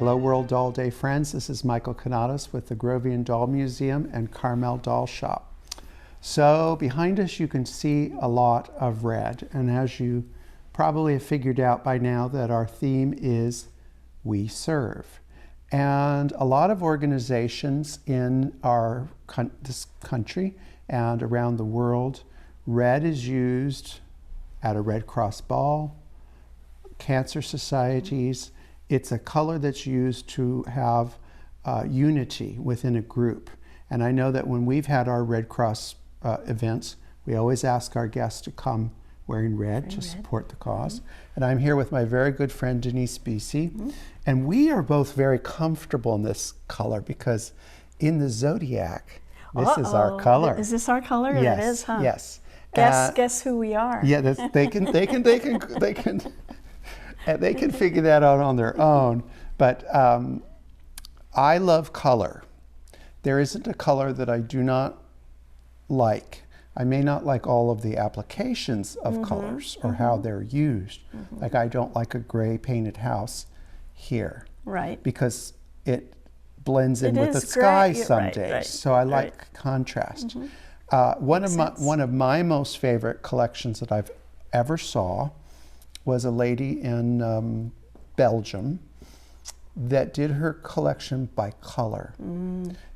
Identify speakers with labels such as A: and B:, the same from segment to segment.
A: Hello World Doll Day friends, this is Michael Canadas with the Grovian Doll Museum and Carmel Doll Shop. So behind us you can see a lot of red, and as you probably have figured out by now that our theme is We Serve. And a lot of organizations in this country and around the world, red is used at a Red Cross ball, cancer societies. It's a color that's used to have unity within a group. And I know that when we've had our Red Cross events, we always ask our guests to come wearing red to support the cause. And I'm here with my very good friend Denise Buese. And we are both very comfortable in this color because in the zodiac, this is our color.
B: Is this our color?
A: Yes,
B: it is, huh?
A: yes.
B: Guess who we are.
A: Yeah, they can figure that out on their own. But I love color. There isn't a color that I do not like. I may not like all of the applications of colors or how they're used. Like I don't like a gray painted house here.
B: Right.
A: Because it blends in with the sky some days. So I like contrast. One of my most favorite collections that I've ever saw was a lady in Belgium that did her collection by color.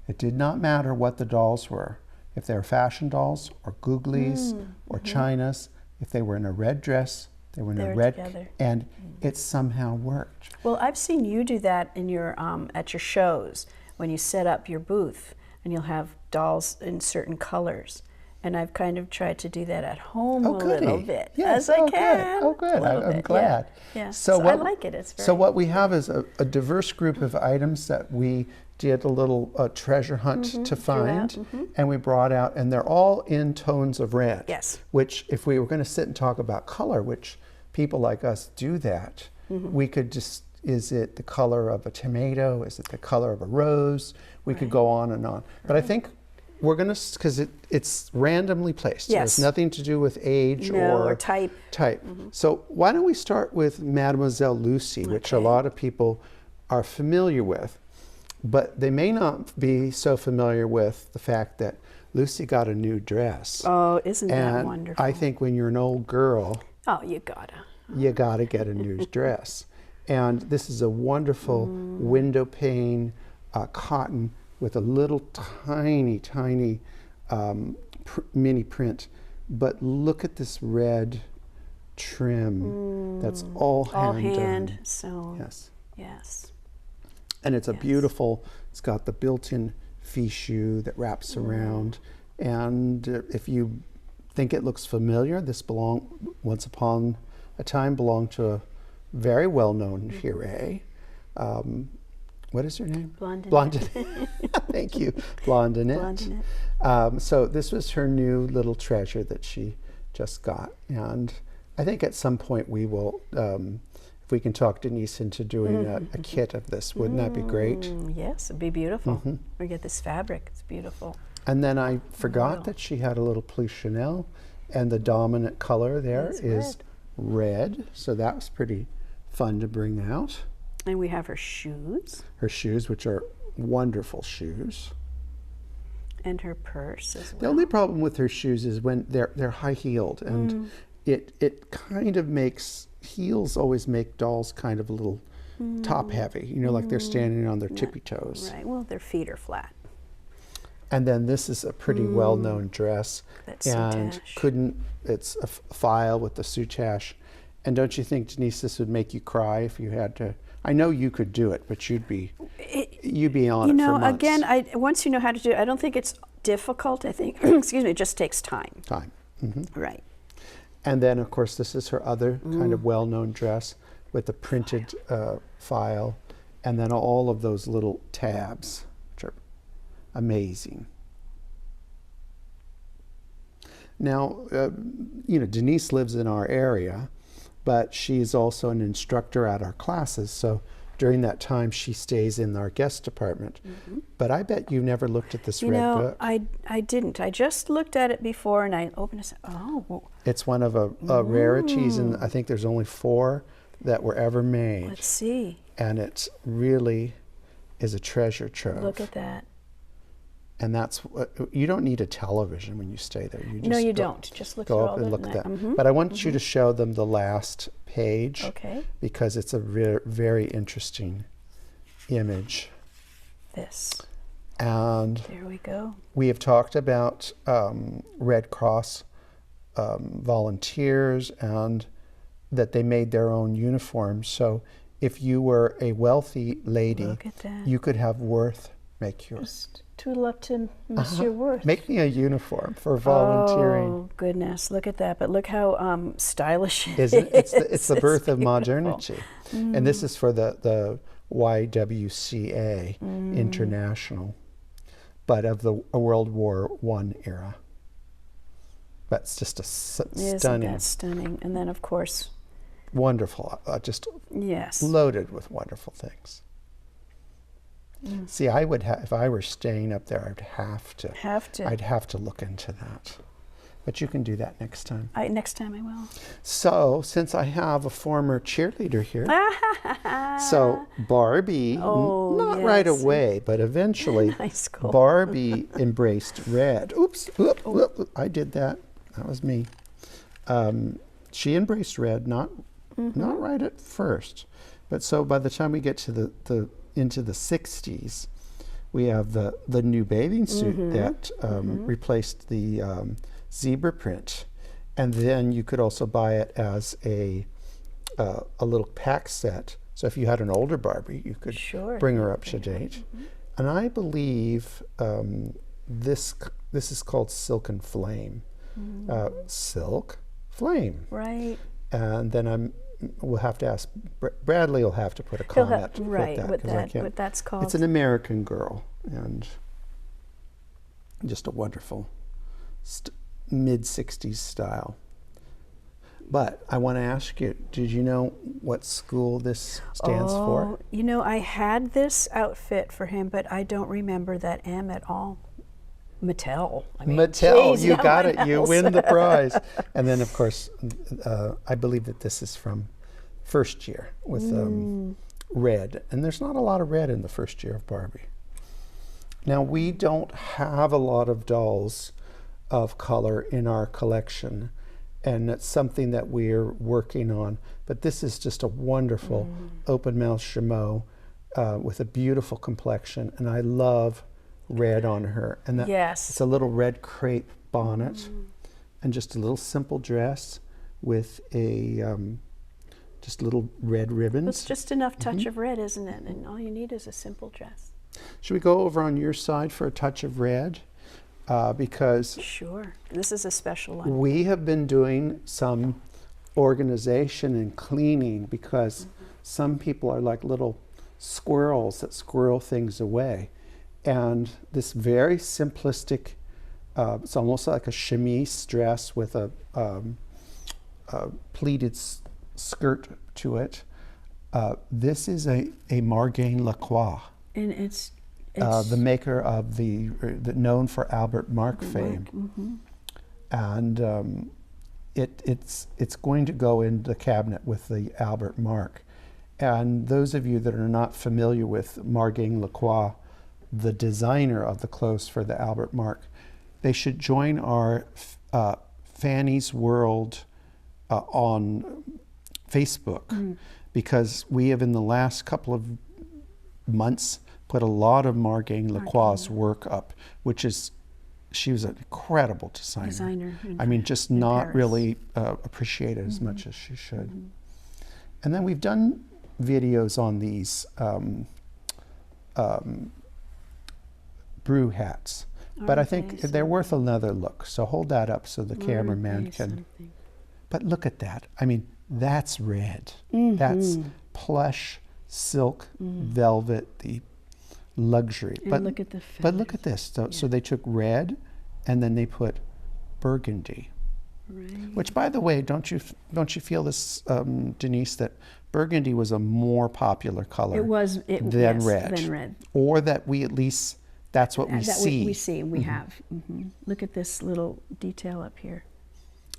A: It did not matter what the dolls were. If they were fashion dolls or googlies or chinas, if they were in a red dress, they were in a red together. And it somehow worked.
B: Well, I've seen you do that in your at your shows when you set up your booth and you'll have dolls in certain colors. And I've kind of tried to do that at home a little bit, as I can.
A: Oh, good. I'm glad.
B: Yeah. So I like it. It's very
A: what we have is a diverse group of items that we did a little treasure hunt to find, and we brought out, and they're all in tones of red.
B: Yes.
A: Which, if we were going to sit and talk about color, which people like us do that, we could just, is it the color of a tomato? Is it the color of a rose? We could go on and on. But I think we're going to, because it's randomly placed.
B: Yes.
A: There's nothing to do with age or
B: type.
A: So why don't we start with Mademoiselle Lucy, which a lot of people are familiar with, but they may not be so familiar with the fact that Lucy got a new dress.
B: Oh, isn't that wonderful?
A: I think when you're an old girl,
B: you gotta
A: get a new dress. And this is a wonderful window pane cotton with a little tiny mini print. But look at this red trim. That's all hand done.
B: So
A: yes. And it's a beautiful, it's got the built-in fichu that wraps around. And if you think it looks familiar, this once upon a time belonged to a very well-known Hiré. What is her name?
B: Blondinette.
A: Thank you, Blondinette. So this was her new little treasure that she just got. And I think at some point we will, if we can talk Denise into doing a kit of this, wouldn't that be great?
B: Yes, it'd be beautiful. We get this fabric, it's beautiful.
A: And then I forgot that she had a little plush Chanel, and the dominant color there is red. So that was pretty fun to bring out.
B: And we have her shoes.
A: Her shoes, which are wonderful shoes.
B: And her purse as well.
A: The only problem with her shoes is when they're high-heeled, and it kind of makes, heels always make dolls kind of a little top-heavy, you know, like they're standing on their tippy toes.
B: Right, well, their feet are flat.
A: And then this is a pretty well-known dress.
B: And
A: it's a file with the soutache. And don't you think, Denise, this would make you cry if you had to? I know you could do it, but you'd be on it for months.
B: Again, once you know how to do it, I don't think it's difficult. I think, excuse me, it just takes time. Right.
A: And then, of course, this is her other kind of well-known dress with the printed file, and then all of those little tabs, which are amazing. Now, Denise lives in our area, but she's also an instructor at our classes. So during that time, she stays in our guest department. But I bet you never looked at this red book.
B: I didn't. I just looked at it before, and I opened it and said, oh.
A: It's one of a rarities, and I think there's only 4 that were ever made.
B: Let's see.
A: And it really is a treasure trove.
B: Look at that.
A: And that's what, you don't need a television when you stay there. You just
B: no, you don't. Just look
A: go
B: through
A: up and
B: all
A: look at that.
B: Mm-hmm.
A: But I want you to show them the last page.
B: Okay.
A: Because it's a very interesting image.
B: This.
A: And
B: there we go.
A: We have talked about Red Cross volunteers and that they made their own uniforms. So if you were a wealthy lady,
B: look at that.
A: You could have Worth make yours.
B: Just tootle up to Monsieur Worth.
A: Make me a uniform for volunteering.
B: Oh, goodness. Look at that. But look how stylish it
A: Isn't it?
B: is.
A: It's the birth of
B: beautiful.
A: modernity. And this is for the YWCA International, but of the World War I era. That's just a stunning.
B: Isn't that stunning? And then, of course,
A: wonderful, just
B: yes,
A: loaded with wonderful things. See, I would if I were staying up there, I'd have to. I'd have to look into that. But you can do that next time.
B: Next time I will.
A: So, since I have a former cheerleader here, so Barbie, not right away, but eventually, Barbie embraced red. Oops, I did that. That was me. She embraced red, not right at first, but so by the time we get to the into the 60s, we have the new bathing suit that replaced the zebra print, and then you could also buy it as a little pack set. So if you had an older Barbie, you could bring her up to date. And I believe this is called Silk and Flame. Silk Flame.
B: Right.
A: And then we'll have to ask Bradley. Will have to put a comment
B: what that's called.
A: It's an American Girl, and just a wonderful mid-60s style. But I want to ask you, did you know what school this stands for?
B: You know, I had this outfit for him, but I don't remember that M at all. Mattel. I mean,
A: Mattel,
B: geez,
A: you got it.
B: else?
A: You win the prize. And then, of course, I believe that this is from first year with red. And there's not a lot of red in the first year of Barbie. Now, we don't have a lot of dolls of color in our collection, and it's something that we're working on. But this is just a wonderful open mouth chameau with a beautiful complexion, and I love red on her. And that, it's a little red crepe bonnet and just a little simple dress with a just little red ribbons.
B: It's just enough touch of red, isn't it? And all you need is a simple dress.
A: Should we go over on your side for a touch of red? Because
B: sure, this is a special one.
A: We have been doing some organization and cleaning because some people are like little squirrels that squirrel things away. And this very simplistic, it's almost like a chemise dress with a pleated skirt to it. This is a Margaine Lacroix.
B: And it's
A: the maker of the known for Albert Mark fame. And it's going to go in the cabinet with the Albert Mark. And those of you that are not familiar with Margaine Lacroix, the designer of the clothes for the Albert Mark, they should join our Fanny's World on Facebook, because we have in the last couple of months put a lot of Margaine Lacroix's work up, which is, she was an incredible designer. I mean, just not
B: Paris.
A: really appreciated as much as she should. And then we've done videos on these brew hats, but I think they're worth another look. So hold that up so the cameraman can. But look at that. I mean, that's red. That's plush, silk, velvet, the luxury.
B: And
A: but
B: look at the
A: but look at this. So they took red, and then they put burgundy.
B: Right.
A: Which, by the way, don't you feel this, Denise, that burgundy was a more popular color than red, or that we at least that's what we see.
B: We see. We have. Look at this little detail up here.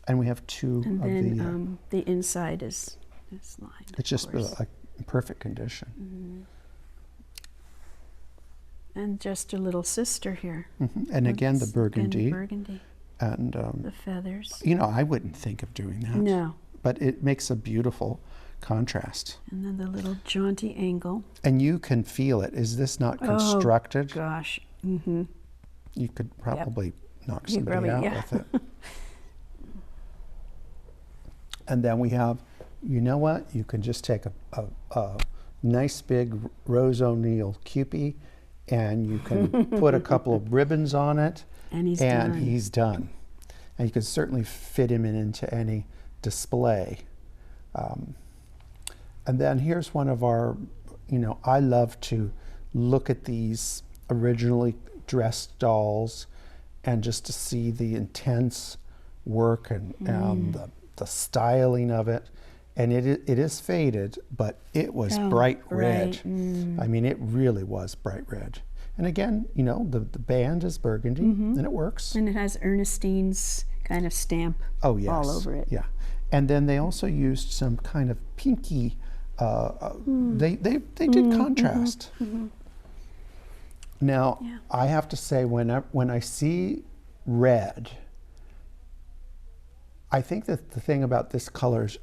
A: And we have two
B: and
A: of
B: then the inside is This line.
A: It's just like perfect condition.
B: And just a little sister here.
A: And again, the burgundy.
B: Again, burgundy.
A: And
B: the feathers.
A: you know, I wouldn't think of doing that.
B: No.
A: But it makes a beautiful contrast.
B: And then the little jaunty angle.
A: And you can feel it. Is this not constructed?
B: Oh, gosh.
A: You could probably knock
B: You
A: somebody
B: probably-
A: out with it. And then we have, you know what? You can just take a nice big Rose O'Neill Kewpie, and you can put a couple of ribbons on it,
B: And he's done.
A: And you can certainly fit him into any display. And then here's one of our, you know, I love to look at these originally dressed dolls and just to see the intense work and the styling of it. And it is faded, but it was bright red. I mean, it really was bright red. And again, you know, the band is burgundy, and it works.
B: And it has Ernestine's kind of stamp
A: all
B: over it.
A: Yeah. And then they also used some kind of pinky, they did contrast. Now, I have to say, when I see red, I think that the thing about this color is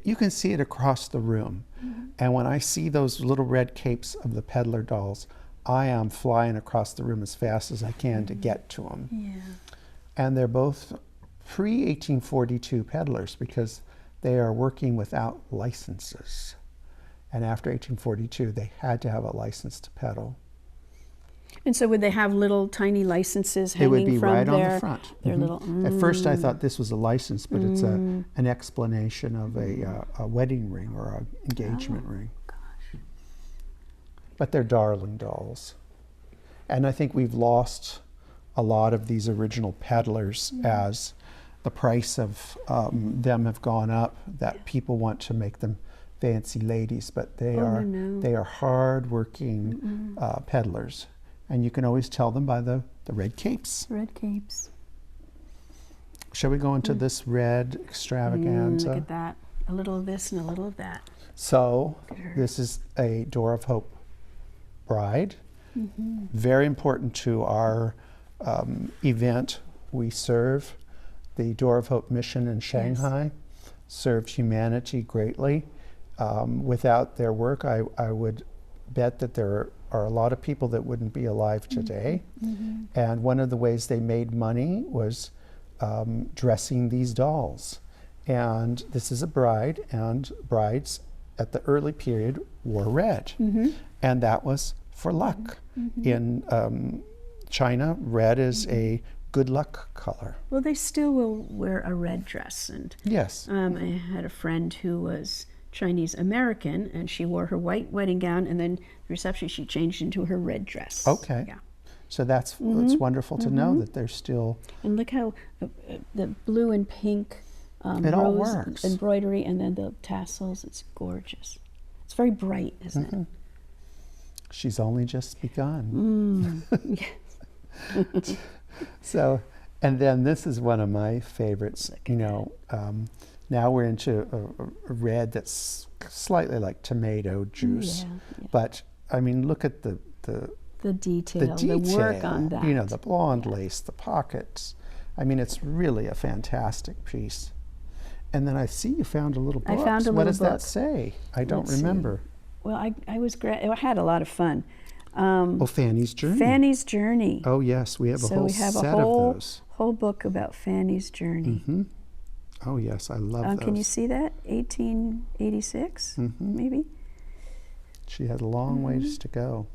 A: you can see it across the room. And when I see those little red capes of the peddler dolls, I am flying across the room as fast as I can to get to them.
B: Yeah.
A: And they're both pre-1842 peddlers because they are working without licenses. And after 1842, they had to have a license to peddle.
B: And so would they have little tiny licenses hanging from
A: It would be right
B: their,
A: on the front.
B: Their little,
A: At first I thought this was a license, but it's an explanation of a wedding ring or an engagement ring.
B: Gosh.
A: But they're darling dolls. And I think we've lost a lot of these original peddlers as the price of them have gone up, that people want to make them fancy ladies, but they are hard-working peddlers. And you can always tell them by the red capes.
B: Red capes.
A: Shall we go into this red extravaganza?
B: Look at that. A little of this and a little of that.
A: So this is a Door of Hope bride. Very important to our event. We serve the Door of Hope mission in Shanghai, served humanity greatly. Without their work, I would bet that there are a lot of people that wouldn't be alive today. And one of the ways they made money was dressing these dolls. And this is a bride, and brides at the early period wore red. And that was for luck. In China, red is a good luck color.
B: Well, they still will wear a red dress. And
A: yes.
B: I had a friend who was Chinese American, and she wore her white wedding gown, and then the reception she changed into her red dress.
A: Okay.
B: Yeah.
A: So that's it's wonderful to know that they're still.
B: And look how the blue and pink
A: it all works.
B: Embroidery, and then the tassels. It's gorgeous. It's very bright, isn't it?
A: She's only just begun.
B: Yes.
A: So, and then this is one of my favorites. You know, now we're into a red that's slightly like tomato juice, but I mean, look at the
B: detail, the work on that.
A: You know, the blonde lace, the pockets. I mean, it's really a fantastic piece. And then I see you found a little book.
B: I found a little book.
A: What does that say? I don't remember.
B: Well, I had a lot of fun.
A: Fanny's Journey.
B: Fanny's Journey.
A: Oh yes, we have a whole set of those.
B: Whole book about Fanny's journey.
A: Oh yes, I love those.
B: Can you see that? 1886, maybe.
A: She had a long ways to go.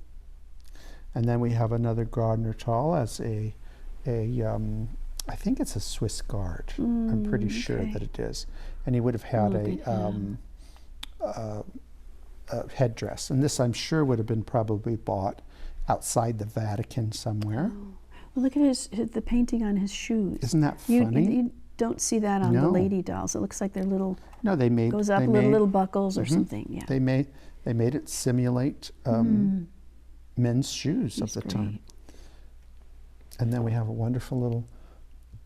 A: And then we have another Gardner Tall as a I think it's a Swiss Guard. I'm pretty sure that it is. And he would have had a headdress. And this, I'm sure, would have been probably bought outside the Vatican somewhere.
B: Oh. Well, look at the painting on his shoes.
A: Isn't that funny?
B: You don't see that on the lady dolls. It looks like they're little.
A: No, they made
B: goes up little buckles or something. Yeah.
A: They made it simulate men's shoes of the time. And then we have a wonderful little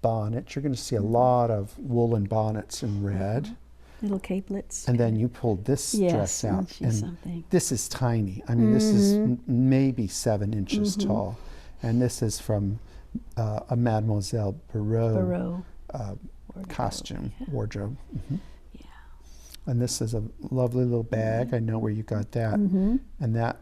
A: bonnet. You're going to see a lot of woolen bonnets in red.
B: Little capelets.
A: And then you pulled this dress out.
B: She's
A: and
B: something.
A: this is tiny. I mean, this is maybe 7 inches tall. And this is from a Mademoiselle Barreau costume, wardrobe.
B: Yeah.
A: And this is a lovely little bag. I know where you got that. And that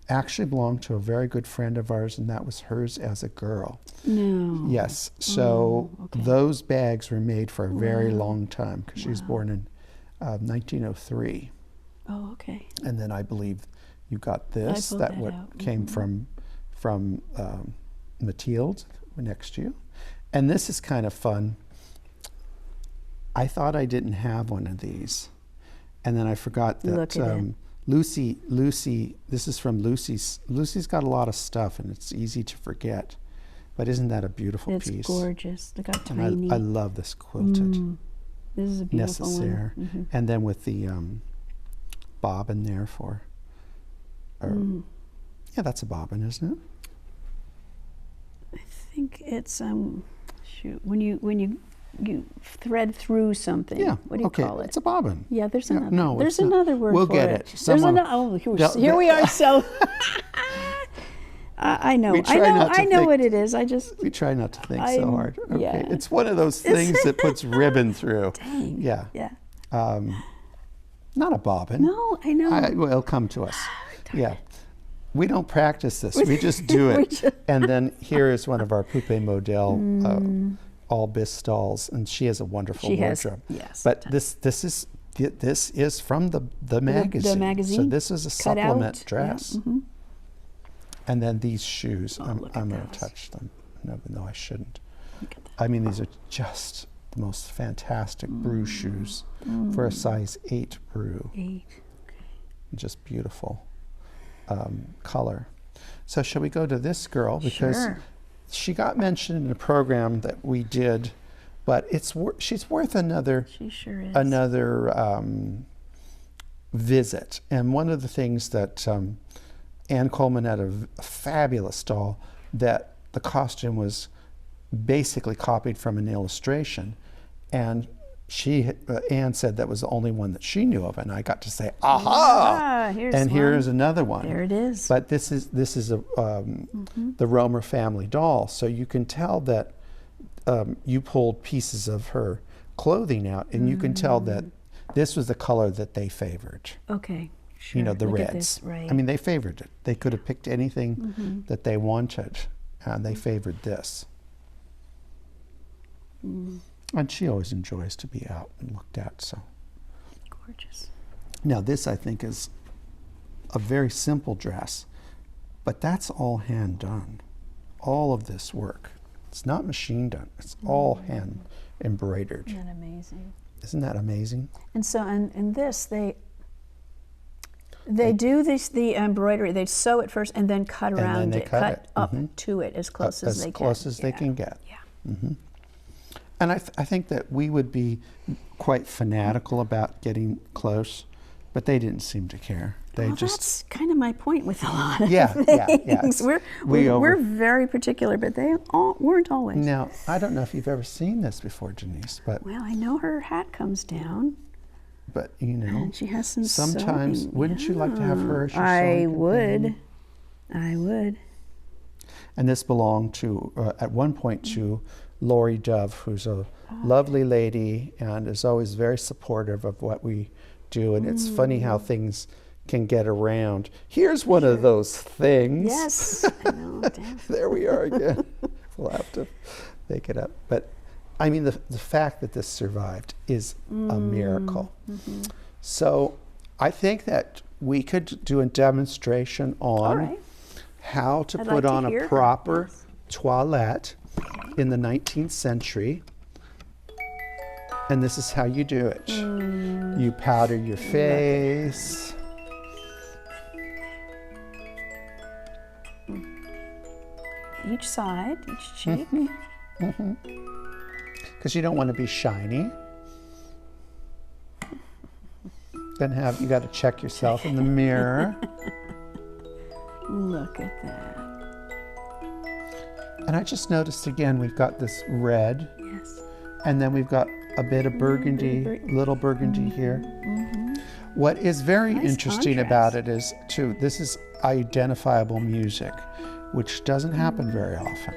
A: actually belonged to a very good friend of ours, and that was hers as a girl.
B: No.
A: Yes. So those bags were made for a very long time, because she was born in 1903.
B: Oh, okay.
A: And then I believe you got this.
B: That
A: That
B: out.
A: came from Mathilde next to you. And this is kind of fun. I thought I didn't have one of these, and then I forgot that.
B: Look at it.
A: Lucy, this is from Lucy's. Lucy's got a lot of stuff, and it's easy to forget. But isn't that a beautiful piece?
B: It's gorgeous. Look how tiny.
A: And I love this quilted
B: This is a beautiful
A: necessaire.
B: one.
A: And then with the bobbin there for, yeah, that's a bobbin, isn't it?
B: I think it's shoot, when you thread through something.
A: Yeah.
B: What do you call it?
A: It's a bobbin.
B: Yeah, there's another.
A: No,
B: there's
A: it's not.
B: another word
A: We'll
B: for
A: get
B: it.
A: it.
B: There's
A: Someone-
B: another. Here we are. So I know.
A: We try not to
B: I know
A: think-
B: what it is. I just.
A: We try not to think so hard. Okay.
B: yeah.
A: It's one of those things that puts ribbon through.
B: Dang.
A: Yeah.
B: Yeah.
A: Not a bobbin.
B: No, I know.
A: Well, it'll come to us. Yeah. We don't practice this. We just do it. And then here is one of our poupée modèle all bis dolls, and she has a wonderful wardrobe.
B: Yes.
A: But this is from the magazine.
B: The magazine.
A: So this is a
B: Cut
A: supplement
B: out.
A: dress.
B: Yeah.
A: And then these shoes, I'm
B: look at
A: going to
B: those.
A: touch them, even though I shouldn't.
B: Look at that.
A: I mean, these are just the most fantastic Bru shoes for a size 8 Bru.
B: 8.
A: Just beautiful color. So shall we go to this girl, because
B: Sure.
A: she got mentioned in a program that we did, but she's worth another
B: She sure is.
A: visit. And one of the things that Ann Coleman had a fabulous doll that the costume was basically copied from an illustration, and Anne said that was the only one that she knew of, and I got to say, aha! Here's another one.
B: There it is.
A: But this is the Romer family doll, so you can tell that you pulled pieces of her clothing out, and you can tell that this was the color that they favored.
B: Okay. Sure.
A: You know, the
B: Look
A: reds.
B: At this, right.
A: I mean, they favored it. They could have picked anything that they wanted, and they favored this. And she always enjoys to be out and looked at. So
B: Gorgeous.
A: now this, I think, is a very simple dress, but that's all hand done. All of this work. It's not machine done. It's all hand embroidered.
B: Isn't that amazing?
A: Isn't that amazing?
B: And so, in this, they do the embroidery. They sew it first and then cut around
A: they
B: it,
A: cut
B: cut
A: it.
B: up to it as close as they can.
A: As close as they can get.
B: Yeah.
A: And I think that we would be quite fanatical about getting close, but they didn't seem to care. They
B: That's kind of my point with a lot of
A: Yeah.
B: things.
A: We
B: We're very particular, but they weren't always.
A: Now, I don't know if you've ever seen this before, Denise, but
B: Well, I know her hat comes down,
A: you know,
B: and she has some
A: sometimes
B: sewing.
A: wouldn't you like to have her as your
B: I
A: sewing
B: would.
A: companion?
B: I would.
A: And this belonged to, at one point, to Lori Dove, who's a lovely lady and is always very supportive of what we do. And it's funny how things can get around. Here's one of those things.
B: Yes. I know. Damn.
A: There we are again. We'll have to make it up. But I mean, the fact that this survived is a miracle. So I think that we could do a demonstration
B: All
A: on
B: right.
A: how to
B: I'd
A: put
B: like to
A: on
B: hear
A: a
B: her.
A: proper
B: Yes.
A: toilette in the 19th century. And this is how you do it. You powder your face.
B: Each side, each cheek.
A: Because you don't want to be shiny. Then you got to check yourself in the mirror.
B: Look at that.
A: And I just noticed again, we've got this red,
B: Yes.
A: and then we've got a bit of burgundy, little burgundy here. What is very
B: Nice
A: interesting about it is, too, this is identifiable music, which doesn't happen very often.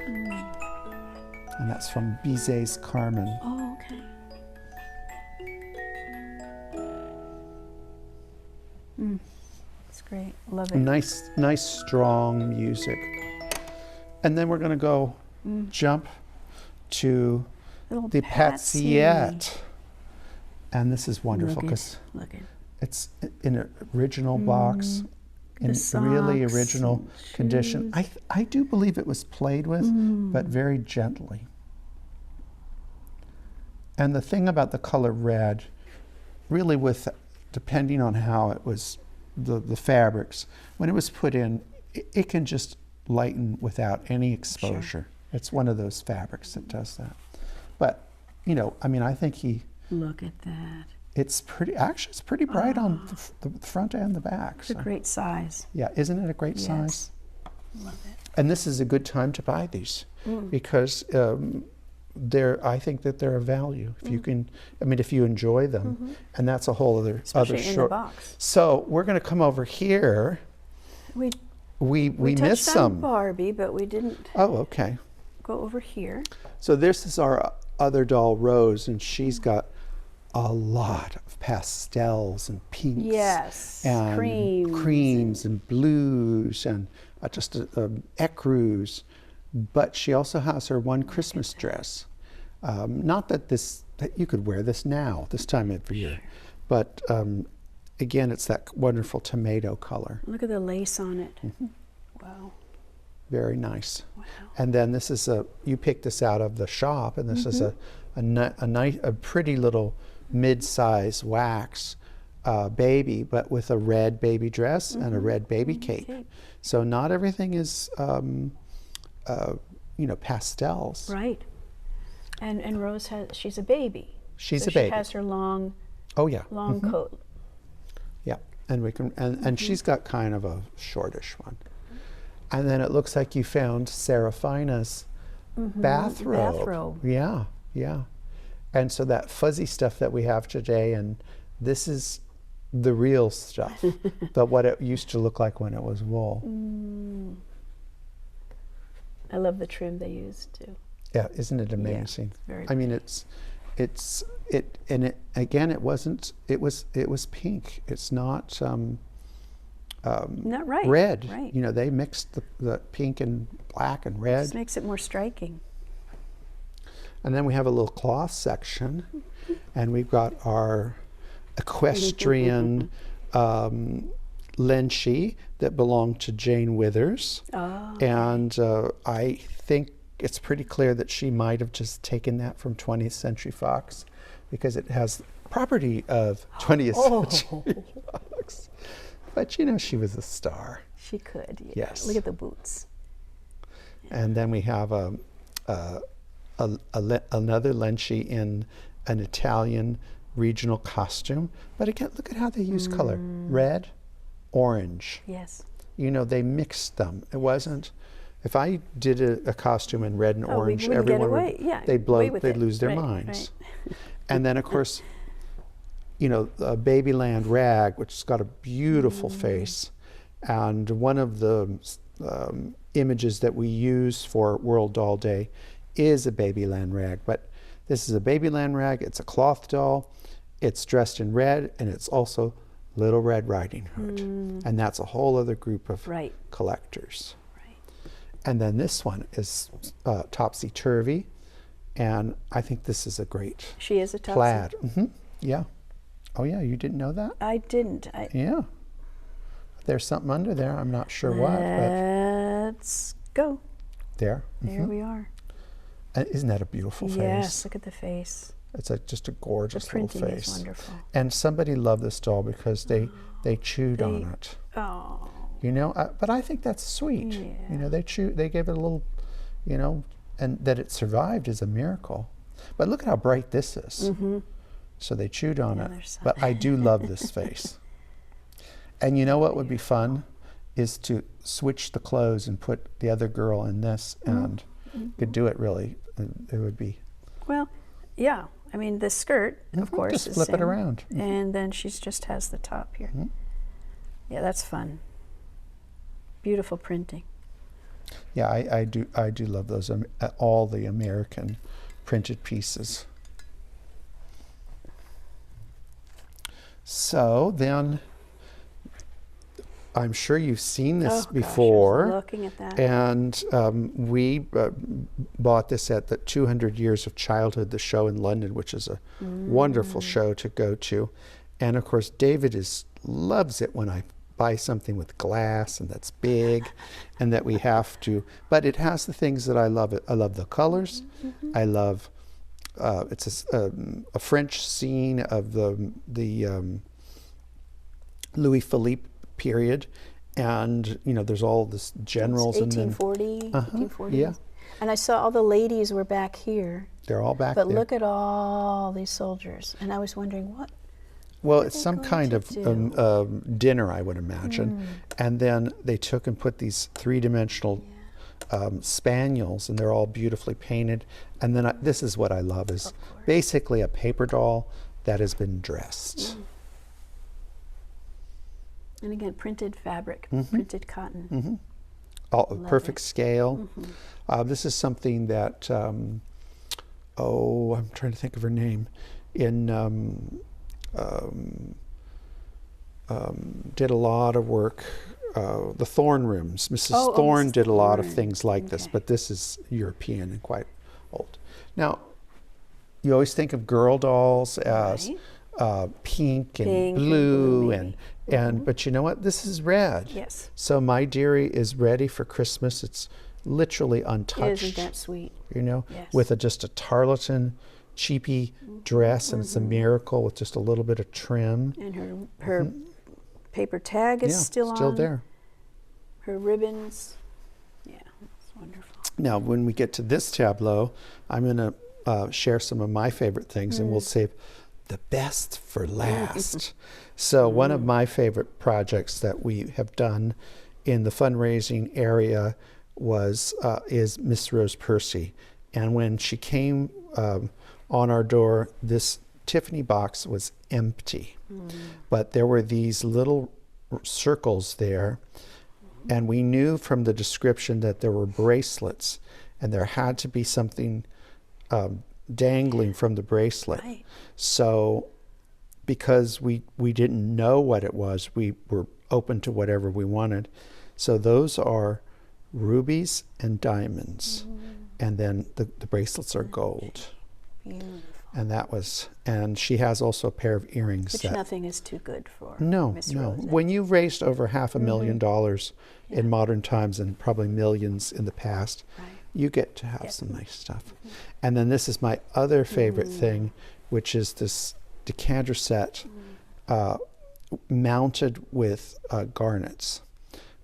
A: And that's from Buese's Carmen.
B: Oh, okay. It's great. Love it.
A: Nice, strong music. And then we're going to go jump to
B: Little
A: the
B: Patsy.
A: Patsiette. And this is wonderful because
B: Look at
A: it's in an original box, in really
B: socks
A: original
B: and
A: condition. I do believe it was played with, but very gently. And the thing about the color red, really depending on how it was, the fabrics, when it was put in, it can just lighten without any exposure.
B: Sure.
A: It's one of those fabrics that does that. But, you know, I mean, I think
B: Look at that.
A: it's pretty bright on the front and the back.
B: It's a great size.
A: Yeah, isn't it a great size?
B: Love it.
A: And this is a good time to buy these because I think that they're a value. If you can, I mean, if you enjoy them, and that's a whole
B: Especially in the box.
A: So we're going to come over here.
B: We
A: missed
B: touched
A: some.
B: on Barbie, but we didn't
A: Oh, okay.
B: go over here.
A: So this is our other doll, Rose, and she's got a lot of pastels and pinks.
B: Yes,
A: and creams and blues and just ecru's. But she also has her one Christmas dress. Not that you could wear this now, this time of year, but again, it's that wonderful tomato color.
B: Look at the lace on it. Wow.
A: Very nice.
B: Wow.
A: And then this is you picked this out of the shop, and this is a pretty little mid-size wax baby, but with a red baby dress and a red baby cape. So not everything is, pastels.
B: Right. And Rose she's a baby.
A: She's
B: so
A: a baby.
B: She has her long, long coat.
A: Yeah, and we can, and she's got kind of a shortish one. And then it looks like you found Serafina's bathrobe.
B: Bathrobe.
A: Yeah, yeah. And so that fuzzy stuff that we have today, and this is the real stuff, but what it used to look like when it was wool.
B: I love the trim they used too.
A: Yeah, isn't it amazing?
B: Yeah, very
A: I mean, it was pink. It's not
B: not right.
A: red.
B: Right.
A: You know, they mixed the pink and black and red.
B: This makes it more striking.
A: And then we have a little cloth section, and we've got our equestrian Lenchi that belonged to Jane Withers.
B: Oh.
A: And I think it's pretty clear that she might have just taken that from 20th Century Fox because it has property of 20th Century Fox. But you know, she was a star.
B: She could, yeah.
A: Yes.
B: Look at the boots.
A: And then we have another Lenchi in an Italian regional costume. But again, look at how they use color. Red, orange.
B: Yes.
A: You know, they mixed them. It wasn't, if I did a costume in red and orange,
B: everyone
A: would, they'd lose their minds. Right. And then, of course, you know, Babyland rag, which has got a beautiful face. And one of the images that we use for World Doll Day is a Babyland rag. But this is a Babyland rag. It's a cloth doll. It's dressed in red, and it's also Little Red Riding Hood. And that's a whole other group of collectors.
B: Right.
A: And then this one is topsy-turvy. And I think this is a great
B: She is a topsy.
A: plaid. Yeah. Oh, yeah, you didn't know that?
B: I didn't.
A: Yeah. There's something under there. I'm not sure what. But
B: Let's go.
A: there.
B: There we are.
A: And isn't that a beautiful face?
B: Yes, look at the face.
A: It's just a gorgeous
B: The
A: little
B: printing
A: face.
B: is wonderful.
A: And somebody loved this doll because they chewed on it.
B: Oh.
A: You know, but I think that's sweet.
B: Yeah.
A: You know, they gave it a little, you know, and that it survived is a miracle. But look at how bright this is. So they chewed on it. But I do love this face. And you know what would be fun is to switch the clothes and put the other girl in this, and could do it really. It would be.
B: Well, yeah, I mean the skirt, of course,
A: just
B: is
A: flip it
B: same.
A: around.
B: And then she just has the top here. Yeah, that's fun. Beautiful printing.
A: Yeah, I do love those, all the American printed pieces. So then, I'm sure you've seen this before.
B: Gosh, I was looking at that.
A: And we bought this at the 200 Years of Childhood, the show in London, which is a wonderful show to go to. And of course, David loves it when I buy something with glass and that's big and that we have to, but it has the things that I love. I love the colors. I love, it's a French scene of the Louis Philippe period, and there's all this generals
B: and 1840, 1840.
A: Yeah.
B: And I saw all the ladies were back here.
A: They're all back
B: but
A: there.
B: But look at all these soldiers, and I was wondering what.
A: Well, it's some kind of dinner, I would imagine, and then they took and put these three-dimensional spaniels, and they're all beautifully painted. And then this is what I love, is basically a paper doll that has been dressed.
B: And again, printed fabric, printed cotton.
A: All perfect scale. This is something that, I'm trying to think of her name, did a lot of work. The Thorne Rooms. Mrs. Thorne did a lot of things like this, but this is European and quite old. Now, you always think of girl dolls as pink and blue and but you know what? This is red.
B: Yes.
A: So my dearie is ready for Christmas. It's literally untouched.
B: Isn't that sweet?
A: Yes. With just a tarlatan, cheapy dress, and it's a miracle with just a little bit of trim.
B: And her paper tag is still on.
A: There.
B: Her ribbons. Yeah, it's wonderful.
A: Now, when we get to this tableau, I'm going to share some of my favorite things, and we'll save the best for last. So one of my favorite projects that we have done in the fundraising area is Miss Rose Percy. And when she came on our door, this Tiffany box was empty. But there were these little circles there, and we knew from the description that there were bracelets, and there had to be something dangling from the bracelet.
B: Right.
A: So because we didn't know what it was, we were open to whatever we wanted. So those are rubies and diamonds, and then the bracelets are gold.
B: Beautiful.
A: And she has also a pair of earrings.
B: Which nothing is too good for.
A: No.
B: Rose.
A: When you've raised over $500,000 in modern times, and probably millions in the past, you get to have some nice stuff. And then this is my other favorite thing, which is this decanter set mounted with garnets,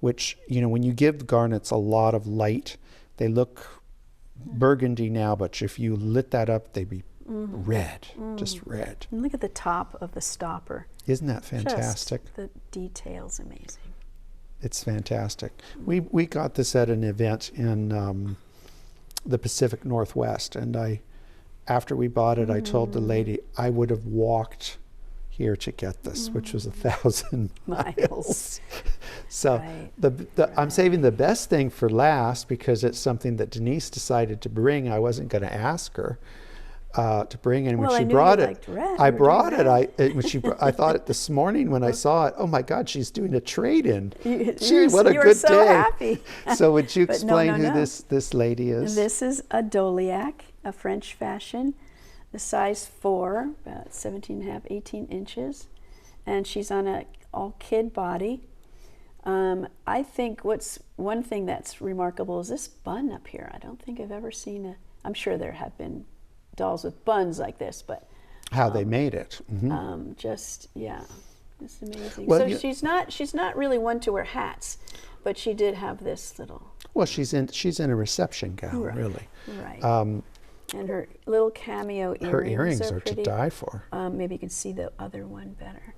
A: which, when you give garnets a lot of light, they look burgundy now, but if you lit that up, they'd be red, just red.
B: And look at the top of the stopper.
A: Isn't that fantastic?
B: Just the detail's amazing.
A: It's fantastic. We got this at an event in the Pacific Northwest, and after we bought it, I told the lady I would have walked here to get this, which was 1,000 miles. So I'm saving the best thing for last, because it's something that Denise decided to bring. I wasn't going to ask her to bring in. When she brought it, I brought it. I thought it this morning when I saw it. Oh my God, she's doing a trade-in. Gee, what a good day!
B: Happy.
A: So would you explain who this lady is?
B: This is a Doliac, a French fashion, the size 4, about 17.5, 18 inches, and she's on a all-kid body. I think one thing that's remarkable is this bun up here. I don't think I've ever seen I'm sure there have been dolls with buns like this, but
A: how they made it.
B: it's amazing.
A: Well,
B: so she's not really one to wear hats, but she did have this little.
A: Well, she's in a reception gown, really.
B: Right. And her little cameo earrings.
A: Her earrings are
B: pretty.
A: to die for.
B: Maybe you can see the other one better.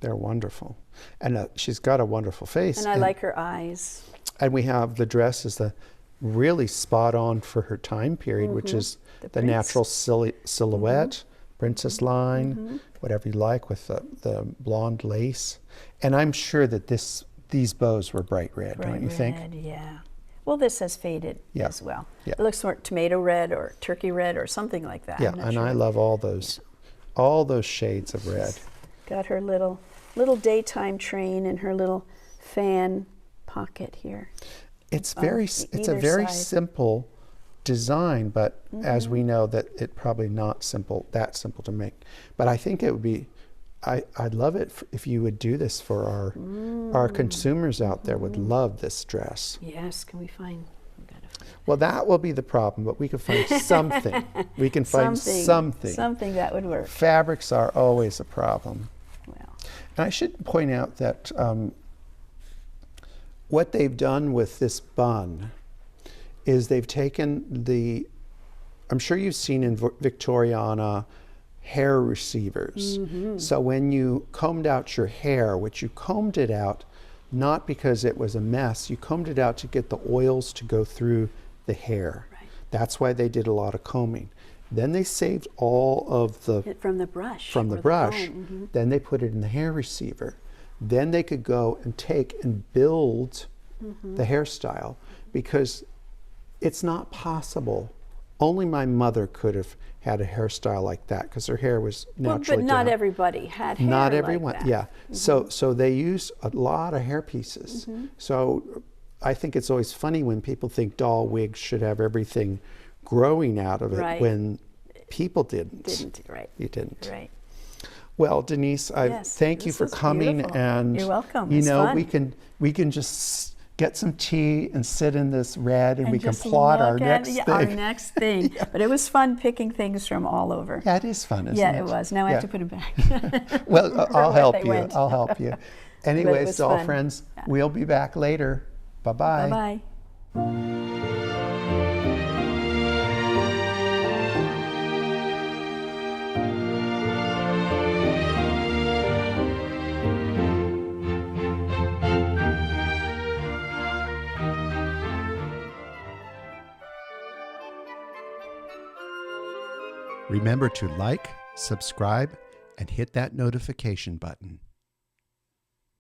A: They're wonderful, and she's got a wonderful face.
B: And I like her eyes.
A: And we have the dress is the really spot on for her time period, which is the
B: prince.
A: natural silhouette, princess line, whatever you like, with the blonde lace. And I'm sure that these bows were bright red, don't you think?
B: Yeah. Well, this has faded as well.
A: Yeah.
B: It looks more tomato red or turkey red or something like that.
A: Yeah, and I love all those shades of red.
B: Got her little daytime train and her little fan pocket here.
A: It's a very simple design, but as we know that it probably not that simple to make. But I think it would be, I'd love it if you would do this for our consumers out there would love this dress.
B: Yes, can we find?
A: Well, that will be the problem, but we can find something. We can find something.
B: Something that would work.
A: Fabrics are always a problem.
B: Well.
A: And I should point out that what they've done with this bun is they've taken I'm sure you've seen in Victoriana hair receivers. So when you combed out your hair, which you combed it out not because it was a mess, you combed it out to get the oils to go through the hair.
B: Right.
A: That's why they did a lot of combing. Then they saved all of
B: from the brush.
A: Then they put it in the hair receiver. Then they could go and take and build the hairstyle, because it's not possible. Only my mother could have had a hairstyle like that, because her hair was naturally
B: but not
A: down.
B: everybody had hair
A: Not
B: like
A: everyone,
B: that.
A: yeah. So they use a lot of hair pieces. So I think it's always funny when people think doll wigs should have everything growing out of it when people didn't.
B: Right.
A: You didn't.
B: Right.
A: Well, Denise, thank you for coming,
B: beautiful.
A: and
B: You're welcome.
A: You
B: it's
A: know,
B: fun.
A: we can just get some tea and sit in this red, and we can plot our next thing.
B: Our next thing. But it was fun picking things from all over.
A: Yeah, it is fun, isn't it?
B: Yeah, it was. Now I have to put it back.
A: Well, I'll help you.
B: Went.
A: I'll help you. Anyways, doll friends, we'll be back later. Bye-bye.
B: Bye-bye.
A: Remember to like, subscribe, and hit that notification button.